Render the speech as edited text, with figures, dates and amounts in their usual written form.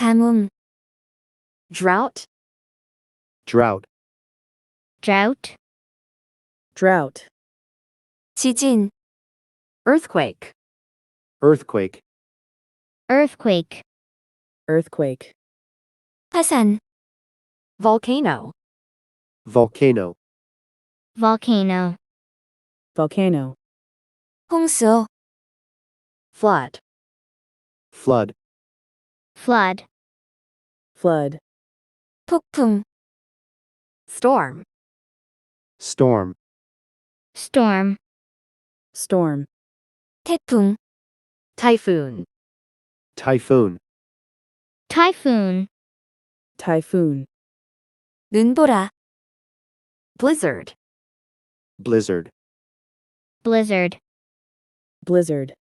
가뭄, drought, drought, drought, drought, 지진, earthquake, earthquake, earthquake, earthquake, 화산, volcano, volcano, volcano, volcano, 홍수, flood, flood, flood, flood, 폭풍, storm, storm, storm, storm, 태풍, typhoon, typhoon, typhoon, typhoon, 눈보라, blizzard, blizzard, blizzard, blizzard,